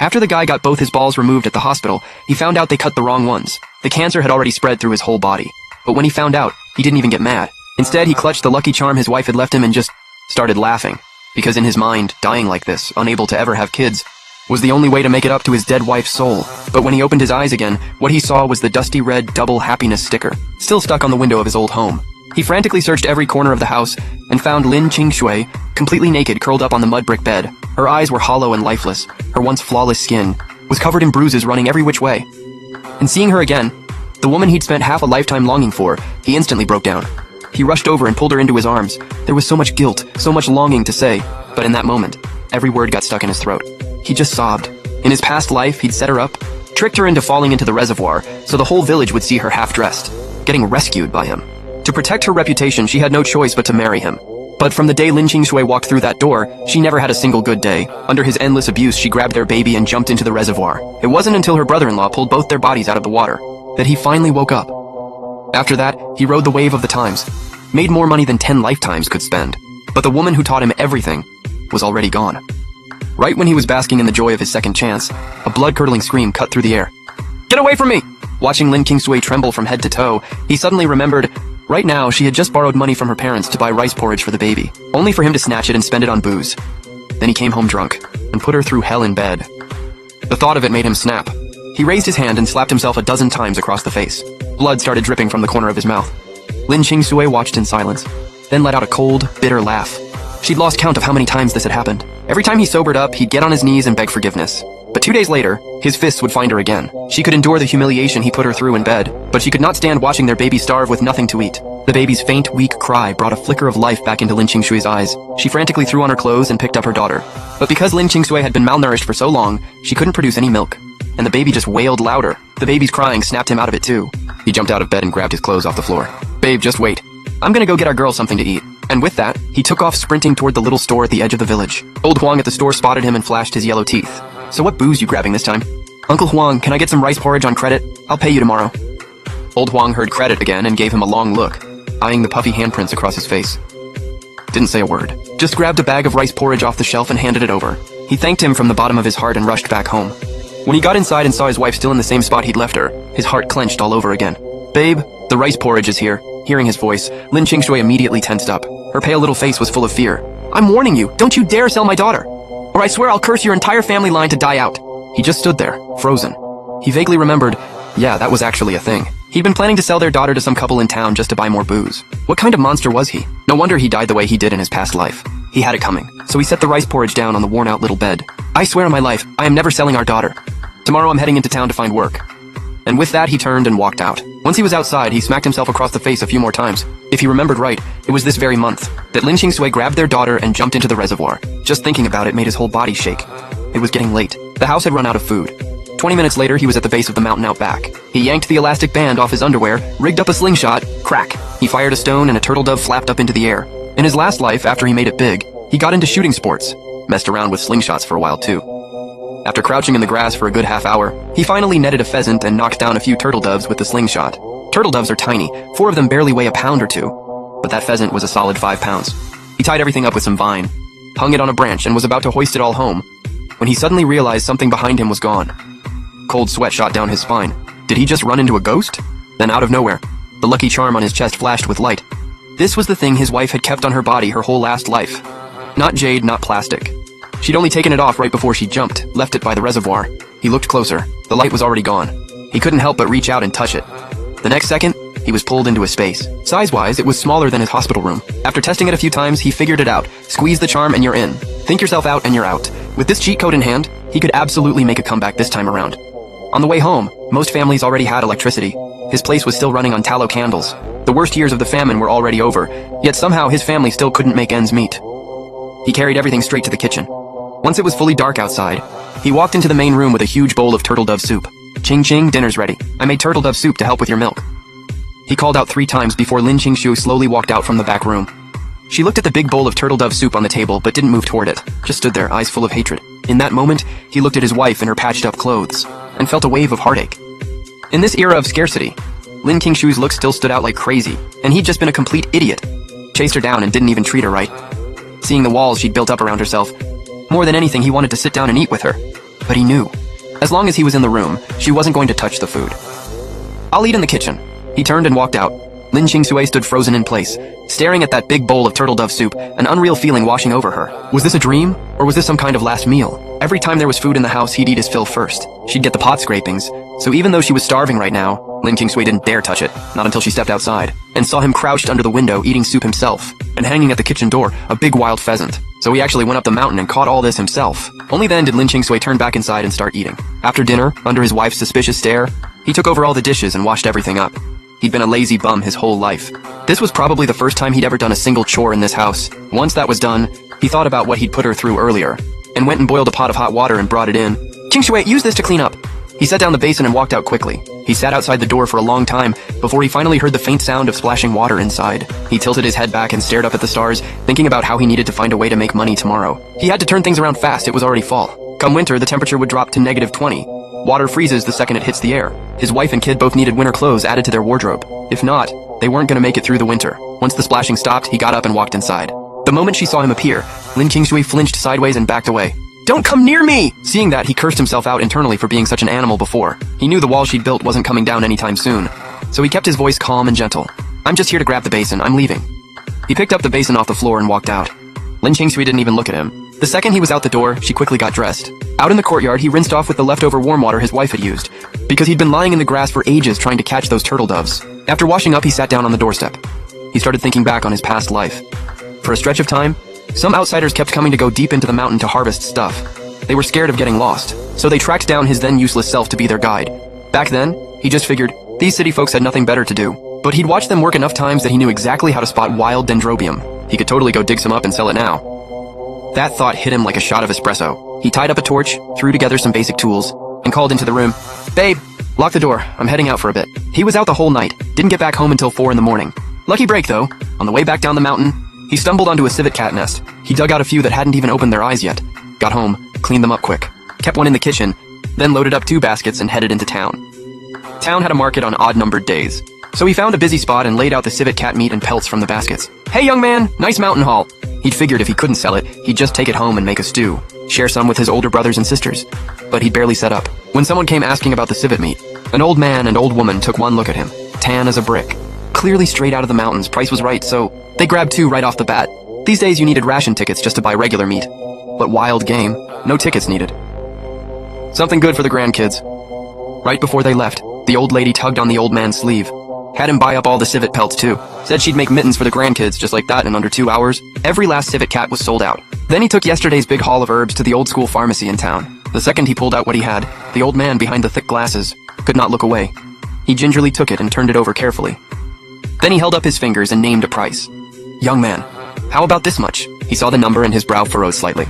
After the guy got both his balls removed at the hospital, he found out they cut the wrong ones. The cancer had already spread through his whole body. But when he found out, he didn't even get mad. Instead, he clutched the lucky charm his wife had left him and just started laughing. Because in his mind, dying like this, unable to ever have kids, was the only way to make it up to his dead wife's soul. But when he opened his eyes again, what he saw was the dusty red double happiness sticker, still stuck on the window of his old home. He frantically searched every corner of the house and found Lin Qingshui, completely naked, curled up on the mud brick bed. Her eyes were hollow and lifeless. Her once flawless skin was covered in bruises running every which way. And seeing her again, the woman he'd spent half a lifetime longing for, he instantly broke down. He rushed over and pulled her into his arms. There was so much guilt, so much longing to say, but in that moment, every word got stuck in his throat. He just sobbed. In his past life, he'd set her up, tricked her into falling into the reservoir, so the whole village would see her half-dressed, getting rescued by him. To protect her reputation, she had no choice but to marry him. But from the day Lin Qingshui walked through that door, she never had a single good day. Under his endless abuse, she grabbed their baby and jumped into the reservoir. It wasn't until her brother-in-law pulled both their bodies out of the water that he finally woke up. After that, he rode the wave of the times, made more money than 10 lifetimes could spend. But the woman who taught him everything was already gone. Right when he was basking in the joy of his second chance, a blood-curdling scream cut through the air. "Get away from me!" Watching Lin Qingshui tremble from head to toe, he suddenly remembered right now she had just borrowed money from her parents to buy rice porridge for the baby, only for him to snatch it and spend it on booze. Then he came home drunk and put her through hell in bed. The thought of it made him snap. He raised his hand and slapped himself a dozen times across the face. Blood started dripping from the corner of his mouth. Lin Qingshui watched in silence, then let out a cold, bitter laugh. She'd lost count of how many times this had happened. Every time he sobered up, he'd get on his knees and beg forgiveness. But 2 days later, his fists would find her again. She could endure the humiliation he put her through in bed, but she could not stand watching their baby starve with nothing to eat. The baby's faint, weak cry brought a flicker of life back into Lin Qingshui's eyes. She frantically threw on her clothes and picked up her daughter. But because Lin Qingshui had been malnourished for so long, she couldn't produce any milk. And the baby just wailed louder. The baby's crying snapped him out of it too. He jumped out of bed and grabbed his clothes off the floor. "Babe, just wait. I'm gonna go get our girl something to eat." And with that, he took off sprinting toward the little store at the edge of the village. Old Huang at the store spotted him and flashed his yellow teeth. "So what booze you grabbing this time?" "Uncle Huang, can I get some rice porridge on credit? I'll pay you tomorrow." Old Huang heard credit again and gave him a long look, eyeing the puffy handprints across his face. Didn't say a word. Just grabbed a bag of rice porridge off the shelf and handed it over. He thanked him from the bottom of his heart and rushed back home. When he got inside and saw his wife still in the same spot he'd left her, his heart clenched all over again. "Babe, the rice porridge is here." Hearing his voice, Lin Qingshui immediately tensed up. Her pale little face was full of fear. "I'm warning you, don't you dare sell my daughter, or I swear I'll curse your entire family line to die out." He just stood there, frozen. He vaguely remembered, yeah, that was actually a thing. He'd been planning to sell their daughter to some couple in town just to buy more booze. What kind of monster was he? No wonder he died the way he did in his past life. He had it coming, so he set the rice porridge down on the worn-out little bed. "I swear on my life, I am never selling our daughter. Tomorrow I'm heading into town to find work." And with that, he turned and walked out. Once he was outside, he smacked himself across the face a few more times. If he remembered right, it was this very month that Lin Qingshui grabbed their daughter and jumped into the reservoir. Just thinking about it made his whole body shake. It was getting late. The house had run out of food. 20 minutes later, he was at the base of the mountain out back. He yanked the elastic band off his underwear, rigged up a slingshot, crack. He fired a stone and a turtle dove flapped up into the air. In his last life, after he made it big, he got into shooting sports. Messed around with slingshots for a while too. After crouching in the grass for a good half hour, he finally netted a pheasant and knocked down a few turtle doves with the slingshot. Turtle doves are tiny, 4 of them barely weigh a pound or 2. But that pheasant was a solid 5 pounds. He tied everything up with some vine, hung it on a branch, and was about to hoist it all home, when he suddenly realized something behind him was gone. Cold sweat shot down his spine. Did he just run into a ghost? Then out of nowhere, the lucky charm on his chest flashed with light. This was the thing his wife had kept on her body her whole last life. Not jade, not plastic. She'd only taken it off right before she jumped, left it by the reservoir. He looked closer. The light was already gone. He couldn't help but reach out and touch it. The next second, he was pulled into a space. Size-wise, it was smaller than his hospital room. After testing it a few times, he figured it out. Squeeze the charm and you're in. Think yourself out and you're out. With this cheat code in hand, he could absolutely make a comeback this time around. On the way home, most families already had electricity. His place was still running on tallow candles. The worst years of the famine were already over, yet somehow his family still couldn't make ends meet. He carried everything straight to the kitchen. Once it was fully dark outside, he walked into the main room with a huge bowl of turtle dove soup. "Ching ching, dinner's ready. I made turtle dove soup to help with your milk." He called out 3 times before Lin Qingshui slowly walked out from the back room. She looked at the big bowl of turtle dove soup on the table but didn't move toward it, just stood there, eyes full of hatred. In that moment, he looked at his wife in her patched up clothes and felt a wave of heartache. In this era of scarcity, Lin Qingshui's look still stood out like crazy, and he'd just been a complete idiot. Chased her down and didn't even treat her right. Seeing the walls she'd built up around herself, more than anything he wanted to sit down and eat with her. But he knew. As long as he was in the room, she wasn't going to touch the food. "I'll eat in the kitchen." He turned and walked out. Lin Qingsui stood frozen in place, staring at that big bowl of turtle dove soup, an unreal feeling washing over her. Was this a dream? Or was this some kind of last meal? Every time there was food in the house, he'd eat his fill first. She'd get the pot scrapings, so even though she was starving right now, Lin Qingsui didn't dare touch it, not until she stepped outside, and saw him crouched under the window eating soup himself, and hanging at the kitchen door, a big wild pheasant. So he actually went up the mountain and caught all this himself. Only then did Lin Qingsui turn back inside and start eating. After dinner, under his wife's suspicious stare, he took over all the dishes and washed everything up. He'd been a lazy bum his whole life. This was probably the first time he'd ever done a single chore in this house. Once that was done, he thought about what he'd put her through earlier, and went and boiled a pot of hot water and brought it in. "Qingsui, use this to clean up." He set down the basin and walked out quickly. He sat outside the door for a long time before he finally heard the faint sound of splashing water inside. He tilted his head back and stared up at the stars, thinking about how he needed to find a way to make money tomorrow. He had to turn things around fast, it was already fall. Come winter, the temperature would drop to -20. Water freezes the second it hits the air. His wife and kid both needed winter clothes added to their wardrobe. If not, they weren't gonna make it through the winter. Once the splashing stopped, he got up and walked inside. The moment she saw him appear, Lin Qingsui flinched sideways and backed away. "Don't come near me!" Seeing that, he cursed himself out internally for being such an animal before. He knew the wall she'd built wasn't coming down anytime soon, so he kept his voice calm and gentle. "I'm just here to grab the basin, I'm leaving." He picked up the basin off the floor and walked out. Lin Qingsui didn't even look at him. The second he was out the door, she quickly got dressed. Out in the courtyard, he rinsed off with the leftover warm water his wife had used, because he'd been lying in the grass for ages trying to catch those turtle doves. After washing up, he sat down on the doorstep. He started thinking back on his past life. For a stretch of time, some outsiders kept coming to go deep into the mountain to harvest stuff. They were scared of getting lost, so they tracked down his then useless self to be their guide. Back then, he just figured, these city folks had nothing better to do. But he'd watched them work enough times that he knew exactly how to spot wild dendrobium. He could totally go dig some up and sell it now. That thought hit him like a shot of espresso. He tied up a torch, threw together some basic tools, and called into the room, "Babe, lock the door, I'm heading out for a bit." He was out the whole night, didn't get back home until 4 in the morning. Lucky break though, on the way back down the mountain, he stumbled onto a civet cat nest. He dug out a few that hadn't even opened their eyes yet. Got home, cleaned them up quick, kept one in the kitchen, then loaded up 2 baskets and headed into town. Town had a market on odd-numbered days, so he found a busy spot and laid out the civet cat meat and pelts from the baskets. "Hey young man, nice mountain haul." He'd figured if he couldn't sell it, he'd just take it home and make a stew, share some with his older brothers and sisters. But he'd barely set up when someone came asking about the civet meat. An old man and old woman took one look at him, tan as a brick. Clearly straight out of the mountains, price was right, so they grabbed 2 right off the bat. These days you needed ration tickets just to buy regular meat. But wild game, no tickets needed. Something good for the grandkids. Right before they left, the old lady tugged on the old man's sleeve. Had him buy up all the civet pelts too. Said she'd make mittens for the grandkids just like that in under 2 hours. Every last civet cat was sold out. Then he took yesterday's big haul of herbs to the old school pharmacy in town. The second he pulled out what he had, the old man behind the thick glasses could not look away. He gingerly took it and turned it over carefully. Then he held up his fingers and named a price. "Young man, how about this much?" He saw the number and his brow furrowed slightly.